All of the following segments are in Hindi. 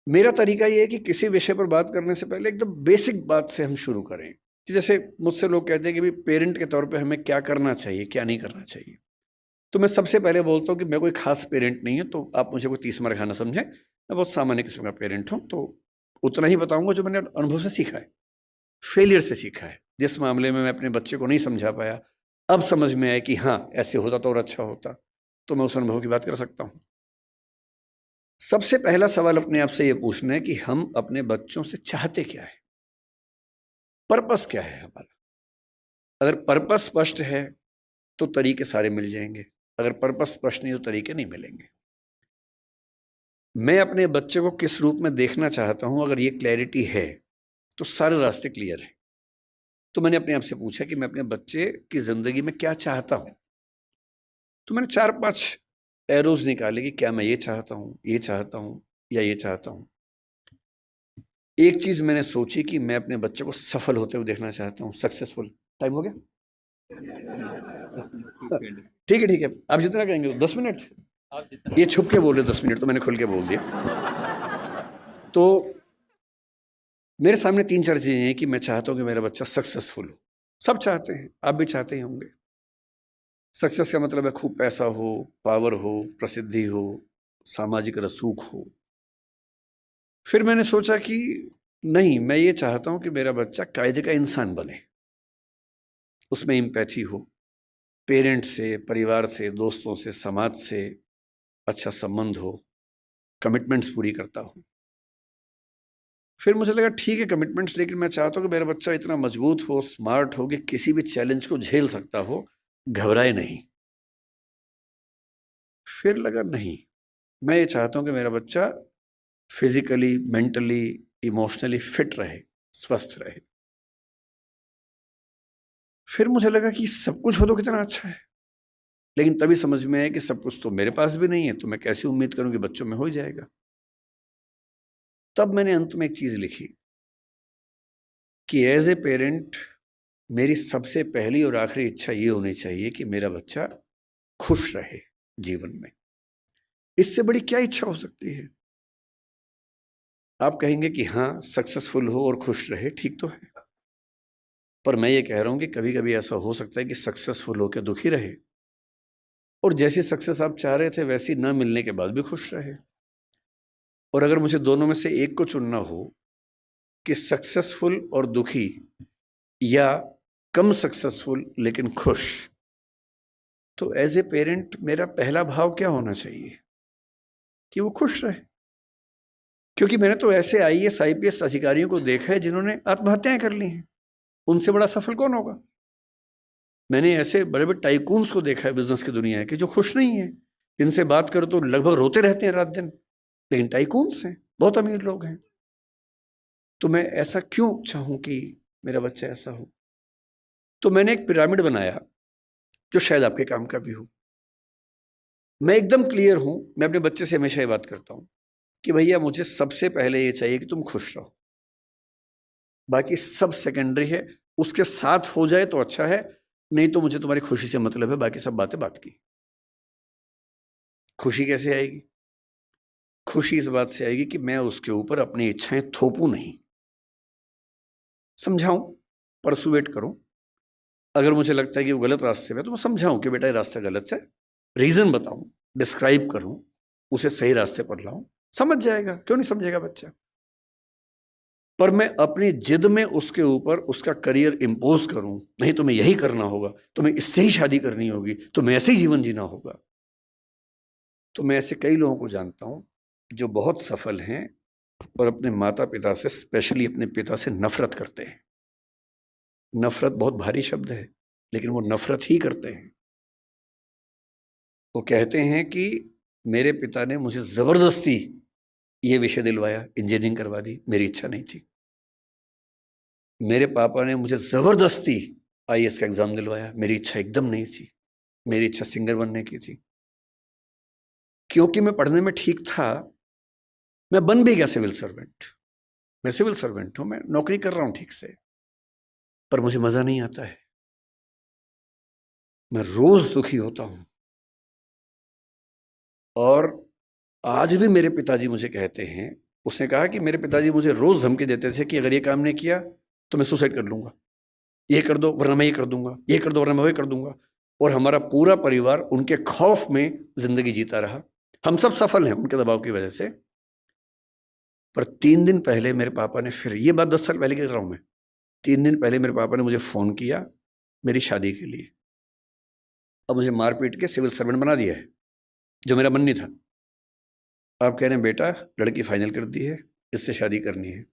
मेरा तरीका ये है कि किसी विषय पर बात करने से पहले एकदम बेसिक बात से हम शुरू करें। कि जैसे मुझसे लोग कहते हैं कि भाई पेरेंट के तौर पे हमें क्या करना चाहिए, क्या नहीं करना चाहिए। तो मैं सबसे पहले बोलता हूँ कि मैं कोई खास पेरेंट नहीं है, तो आप मुझे कोई तीस मार खाना समझें। मैं बहुत सामान्य किस्म का पेरेंट हूँ, तो उतना ही बताऊंगा जो मैंने अनुभव से सीखा है, फेलियर से सीखा है। जिस मामले में मैं अपने बच्चे को नहीं समझा पाया, अब समझ में आया कि हाँ ऐसे होता तो और अच्छा होता, तो मैं उस अनुभव की बात कर सकता हूँ। सबसे पहला सवाल अपने आप से ये पूछना है कि हम अपने बच्चों से चाहते क्या है, पर्पस क्या है हमारा। अगर पर्पस स्पष्ट है तो तरीके सारे मिल जाएंगे, अगर पर्पस स्पष्ट नहीं तो तरीके नहीं मिलेंगे। मैं अपने बच्चे को किस रूप में देखना चाहता हूं, अगर ये क्लैरिटी है तो सारे रास्ते क्लियर है। तो मैंने अपने आप से पूछा कि मैं अपने बच्चे की जिंदगी में क्या चाहता हूं। तो मैंने 4-5 एरोज निकाले कि क्या मैं ये चाहता हूं, ये चाहता हूं या ये चाहता हूं। एक चीज मैंने सोची कि मैं अपने बच्चे को सफल होते हुए देखना चाहता हूं, सक्सेसफुल। टाइम हो गया? ठीक है ठीक है, आप जितना कहेंगे 10 मिनट। ये छुप के बोल रहे 10 मिनट, तो मैंने खुल के बोल दिया। तो मेरे सामने 3-4 चीजें हैं कि मैं चाहता हूं कि मेरा बच्चा सक्सेसफुल हो। सब चाहते हैं, आप भी चाहते ही होंगे। सक्सेस का मतलब है खूब पैसा हो, पावर हो, प्रसिद्धि हो, सामाजिक रसूख हो। फिर मैंने सोचा कि नहीं, मैं ये चाहता हूं कि मेरा बच्चा कायदे का इंसान बने, उसमें एम्पैथी हो, पेरेंट्स से, परिवार से, दोस्तों से, समाज से अच्छा संबंध हो, कमिटमेंट्स पूरी करता हो। फिर मुझे लगा ठीक है कमिटमेंट्स, लेकिन मैं चाहता हूँ कि मेरा बच्चा इतना मजबूत हो, स्मार्ट हो, कि किसी भी चैलेंज को झेल सकता हो, घबराए नहीं। फिर लगा नहीं, मैं ये चाहता हूँ कि मेरा बच्चा फिजिकली, मेंटली, इमोशनली फिट रहे, स्वस्थ रहे। फिर मुझे लगा कि सब कुछ हो तो कितना अच्छा है, लेकिन तभी समझ में आया कि सब कुछ तो मेरे पास भी नहीं है, तो मैं कैसे उम्मीद करूं कि बच्चों में हो ही जाएगा। तब मैंने अंत में एक चीज लिखी कि एज ए पेरेंट मेरी सबसे पहली और आखिरी इच्छा ये होनी चाहिए कि मेरा बच्चा खुश रहे जीवन में। इससे बड़ी क्या इच्छा हो सकती है? आप कहेंगे कि हाँ सक्सेसफुल हो और खुश रहे, ठीक तो है, पर मैं ये कह रहा हूं कि कभी कभी ऐसा हो सकता है कि सक्सेसफुल होकर दुखी रहे, और जैसी सक्सेस आप चाह रहे थे वैसी न मिलने के बाद भी खुश रहे। और अगर मुझे दोनों में से एक को चुनना हो कि सक्सेसफुल और दुखी, या कम सक्सेसफुल लेकिन खुश, तो एज ए पेरेंट मेरा पहला भाव क्या होना चाहिए? कि वो खुश रहे। क्योंकि मैंने तो ऐसे आईएएस आईपीएस अधिकारियों को देखा है जिन्होंने आत्महत्याएं कर ली हैं, उनसे बड़ा सफल कौन होगा? मैंने ऐसे बड़े बड़े टाइकून्स को देखा है बिजनेस की दुनिया के, जो खुश नहीं है, जिनसे बात करो तो लगभग रोते रहते हैं रात दिन, लेकिन टाइकून्स हैं, बहुत अमीर लोग हैं। तो मैं ऐसा क्यों चाहूं कि मेरा बच्चा ऐसा हो? तो मैंने एक पिरामिड बनाया जो शायद आपके काम का भी हो। मैं एकदम क्लियर हूं, मैं अपने बच्चे से हमेशा ये बात करता हूं कि भैया मुझे सबसे पहले ये चाहिए कि तुम खुश रहो, बाकी सब सेकेंडरी है। उसके साथ हो जाए तो अच्छा है, नहीं तो मुझे तुम्हारी खुशी से मतलब है, बाकी सब बातें बात की। खुशी कैसे आएगी? खुशी इस बात से आएगी कि मैं उसके ऊपर अपनी इच्छाएं थोपूं नहीं, समझाऊं, परसुएट करूं। अगर मुझे लगता है कि वो गलत रास्ते में, तो मैं समझाऊं कि बेटा ये रास्ता गलत है, रीजन बताऊं, डिस्क्राइब करूं, उसे सही रास्ते पर लाऊं। समझ जाएगा, क्यों नहीं समझेगा बच्चा? पर मैं अपनी जिद में उसके ऊपर उसका करियर इंपोज करूं, नहीं तुम्हें यही करना होगा, तुम्हें इससे ही शादी करनी होगी, तुम्हें ऐसे ही जीवन जीना होगा। तो मैं ऐसे कई लोगों को जानता हूं जो बहुत सफल हैं और अपने माता पिता से, स्पेशली अपने पिता से नफरत करते हैं। नफरत बहुत भारी शब्द है, लेकिन वो नफरत ही करते हैं। वो कहते हैं कि मेरे पिता ने मुझे जबरदस्ती ये विषय दिलवाया, इंजीनियरिंग करवा दी, मेरी इच्छा नहीं थी। मेरे पापा ने मुझे जबरदस्ती आईएएस का एग्जाम दिलवाया, मेरी इच्छा एकदम नहीं थी, मेरी इच्छा सिंगर बनने की थी। क्योंकि मैं पढ़ने में ठीक था, मैं बन भी गया सिविल सर्वेंट। मैं सिविल सर्वेंट हूं, मैं नौकरी कर रहा हूं ठीक से, पर मुझे मजा नहीं आता है, मैं रोज दुखी होता हूं। और आज भी मेरे पिताजी मुझे कहते हैं उसने कहा कि मेरे पिताजी मुझे रोज़ धमकी देते थे कि अगर ये काम नहीं किया तो मैं सुसाइड कर लूँगा, ये कर दो वरना मैं ये कर दूंगा, ये कर दो वरना मैं वो कर दूंगा। और हमारा पूरा परिवार उनके खौफ में ज़िंदगी जीता रहा। हम सब सफल हैं उनके दबाव की वजह से। पर 3 दिन पहले मेरे पापा ने फिर, ये बात 10 साल पहले की कर रहा हूँ मैं, 3 दिन पहले मेरे पापा ने मुझे फ़ोन किया मेरी शादी के लिए। अब मुझे मार पीट के सिविल सर्वेंट बना दिया है, जो मेरा मन नहीं था। आप कह रहे हैं बेटा लड़की फाइनल कर दी है, इससे शादी करनी है,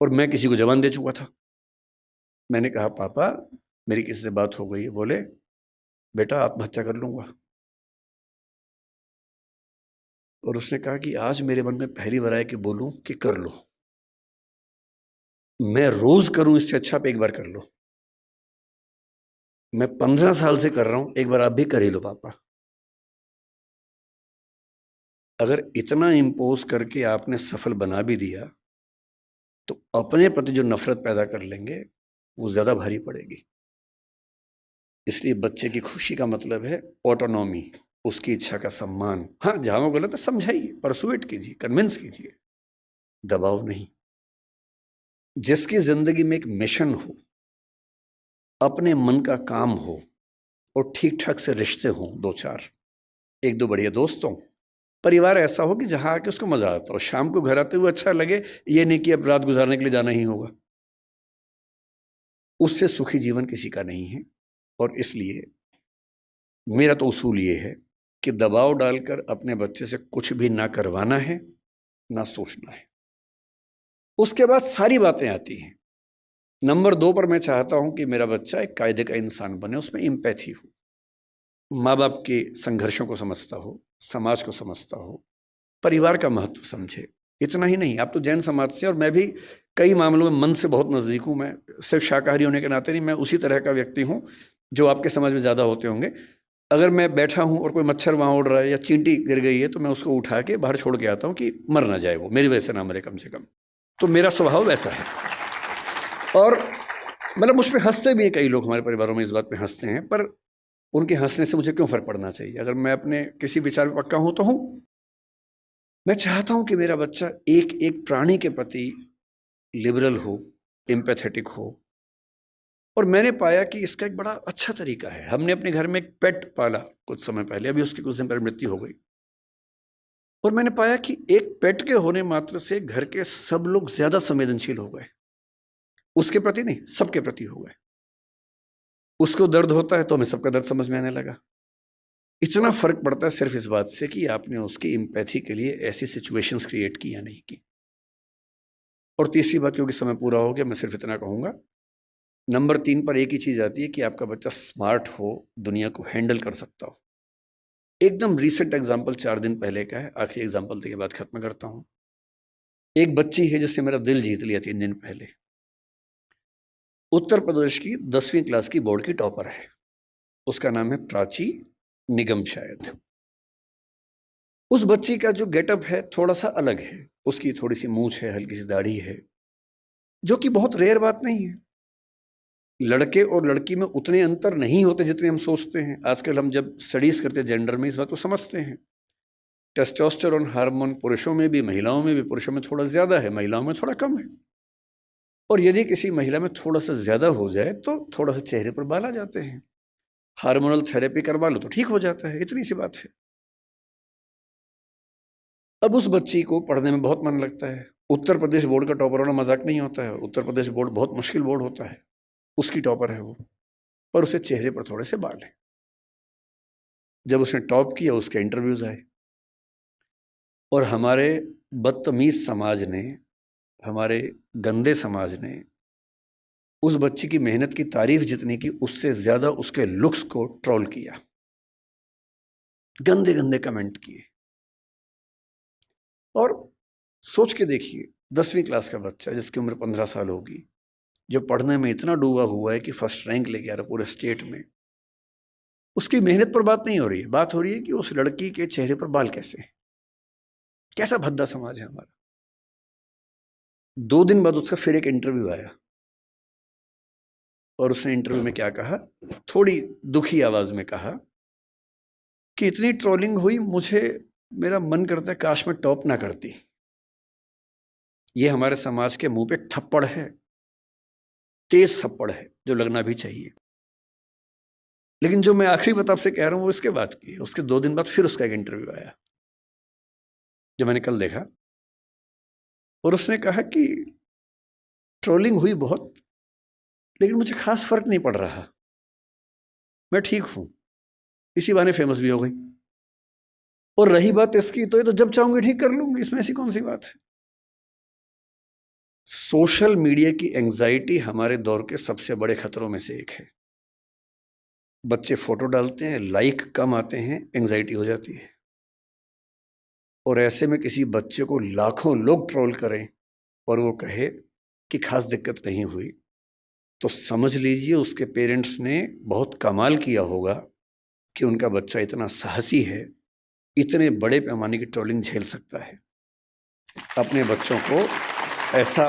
और मैं किसी को जवान दे चुका था। मैंने कहा पापा मेरी किसी से बात हो गई है। बोले बेटा आत्महत्या कर लूंगा। और उसने कहा कि आज मेरे मन में पहली बार आया कि बोलूं कि कर लो। मैं रोज करूं इससे अच्छा आप एक बार कर लो। मैं 15 साल से कर रहा हूं, एक बार आप भी कर ही लो पापा। अगर इतना इम्पोज करके आपने सफल बना भी दिया तो अपने प्रति जो नफरत पैदा कर लेंगे वो ज्यादा भारी पड़ेगी। इसलिए बच्चे की खुशी का मतलब है ऑटोनॉमी, उसकी इच्छा का सम्मान। हाँ जहां वो गलत है समझाइए, परसुएट कीजिए, कन्विंस कीजिए, दबाव नहीं। जिसकी जिंदगी में एक मिशन हो, अपने मन का काम हो, और ठीक ठाक से रिश्ते हों, 2-4, 1-2 बढ़िया दोस्त हों, परिवार ऐसा हो कि जहां आके उसको मजा आता हो, शाम को घर आते हुए अच्छा लगे, ये नहीं कि अब रात गुजारने के लिए जाना ही होगा। उससे सुखी जीवन किसी का नहीं है। और इसलिए मेरा तो उसूल ये है कि दबाव डालकर अपने बच्चे से कुछ भी ना करवाना है, ना सोचना है। उसके बाद सारी बातें आती हैं। नंबर 2 पर मैं चाहता हूं कि मेरा बच्चा एक कायदे का इंसान बने, उसमें एम्पैथी हो, माँ बाप के संघर्षों को समझता हो, समाज को समझता हो, परिवार का महत्व समझे। इतना ही नहीं, आप तो जैन समाज से, और मैं भी कई मामलों में मन से बहुत नज़दीक हूँ। मैं सिर्फ शाकाहारी होने के नाते नहीं, मैं उसी तरह का व्यक्ति हूँ जो आपके समाज में ज़्यादा होते होंगे। अगर मैं बैठा हूँ और कोई मच्छर वहाँ उड़ रहा है या चींटी गिर गई है तो मैं उसको उठा के बाहर छोड़ के आता हूँ कि मर ना जाए, वो मेरी वजह से ना मरे कम से कम। तो मेरा स्वभाव वैसा है। और मतलब मुझ पर हंसते भी हैं कई लोग, हमारे परिवारों में इस बात पे हंसते हैं, पर उनके हंसने से मुझे क्यों फ़र्क पड़ना चाहिए? अगर मैं अपने किसी विचार में पक्का हूँ तो हूँ। मैं चाहता हूँ कि मेरा बच्चा एक एक प्राणी के प्रति लिबरल हो, एम्पैथेटिक हो। और मैंने पाया कि इसका एक बड़ा अच्छा तरीका है। हमने अपने घर में एक पेट पाला कुछ समय पहले, अभी उसकी कुछ दिन पहले मृत्यु हो गई। और मैंने पाया कि एक पेट के होने मात्र से घर के सब लोग ज्यादा संवेदनशील हो गए। उसके प्रति नहीं, सबके प्रति हो गए। उसको दर्द होता है तो हमें सबका दर्द समझ में आने लगा। इतना फर्क पड़ता है सिर्फ इस बात से कि आपने उसकी एम्पैथी के लिए ऐसी सिचुएशंस क्रिएट की या नहीं की। और तीसरी बात, क्योंकि समय पूरा हो गया, मैं सिर्फ इतना कहूंगा, नंबर 3 पर एक ही चीज आती है कि आपका बच्चा स्मार्ट हो, दुनिया को हैंडल कर सकता हो। एकदम रीसेंट एग्जाम्पल 4 दिन पहले का है, आखिरी एग्जाम्पल के बाद खत्म करता हूं। एक बच्ची है जिसने मेरा दिल जीत लिया 3 दिन पहले। उत्तर प्रदेश की 10वीं क्लास की बोर्ड की टॉपर है। उसका नाम है प्राची निगम शायद। उस बच्ची का जो गेटअप है थोड़ा सा अलग है। उसकी थोड़ी सी मूंछ है, हल्की सी दाढ़ी है, जो कि बहुत रेयर बात नहीं है। लड़के और लड़की में उतने अंतर नहीं होते जितने हम सोचते हैं। आजकल हम जब स्टडीज करते हैं जेंडर में, इस बात को समझते हैं। टेस्टोस्टेरोन हार्मोन पुरुषों में भी, महिलाओं में भी, पुरुषों में थोड़ा ज्यादा है, महिलाओं में थोड़ा कम है। और यदि किसी महिला में थोड़ा सा ज्यादा हो जाए तो थोड़ा सा चेहरे पर बाल आ जाते हैं, हार्मोनल थेरेपी करवा लो तो ठीक हो जाता है, इतनी सी बात है। अब उस बच्ची को पढ़ने में बहुत मन लगता है। उत्तर प्रदेश बोर्ड का टॉपर होना मजाक नहीं होता है। उत्तर प्रदेश बोर्ड बहुत मुश्किल बोर्ड होता है। उसकी टॉपर है वो, पर उसे चेहरे पर थोड़े से बाल हैं। जब उसने टॉप किया उसके इंटरव्यूज आए, और हमारे बदतमीज समाज ने, हमारे गंदे समाज ने उस बच्ची की मेहनत की तारीफ जितनी की, उससे ज्यादा उसके लुक्स को ट्रोल किया, गंदे गंदे कमेंट किए। और सोच के देखिए, 10वीं क्लास का बच्चा जिसकी उम्र 15 साल होगी, जो पढ़ने में इतना डूबा हुआ है कि फर्स्ट रैंक लेके आ रहा पूरे स्टेट में, उसकी मेहनत पर बात नहीं हो रही है। बात हो रही है कि उस लड़की के चेहरे पर बाल कैसे हैं। कैसा भद्दा समाज है हमारा। 2 दिन बाद उसका फिर एक इंटरव्यू आया, और उसने इंटरव्यू में क्या कहा, थोड़ी दुखी आवाज में कहा कि इतनी ट्रोलिंग हुई, मुझे, मेरा मन करता है काश मैं टॉप ना करती। ये हमारे समाज के मुंह पे थप्पड़ है, तेज थप्पड़ है, जो लगना भी चाहिए। लेकिन जो मैं आखिरी बात आपसे कह रहा हूं वो इसके बाद की है। उसके 2 दिन बाद फिर उसका एक इंटरव्यू आया, जो मैंने कल देखा, और उसने कहा कि ट्रोलिंग हुई बहुत, लेकिन मुझे खास फर्क नहीं पड़ रहा, मैं ठीक हूं, इसी बहाने फेमस भी हो गई। और रही बात इसकी, तो ये तो जब चाहूंगी ठीक कर लूंगी, इसमें ऐसी कौन सी बात है। सोशल मीडिया की एंजाइटी हमारे दौर के सबसे बड़े खतरों में से एक है। बच्चे फोटो डालते हैं, लाइक कम आते हैं, एंजाइटी हो जाती है। और ऐसे में किसी बच्चे को लाखों लोग ट्रोल करें और वो कहे कि खास दिक्कत नहीं हुई, तो समझ लीजिए उसके पेरेंट्स ने बहुत कमाल किया होगा कि उनका बच्चा इतना साहसी है, इतने बड़े पैमाने की ट्रोलिंग झेल सकता है। अपने बच्चों को ऐसा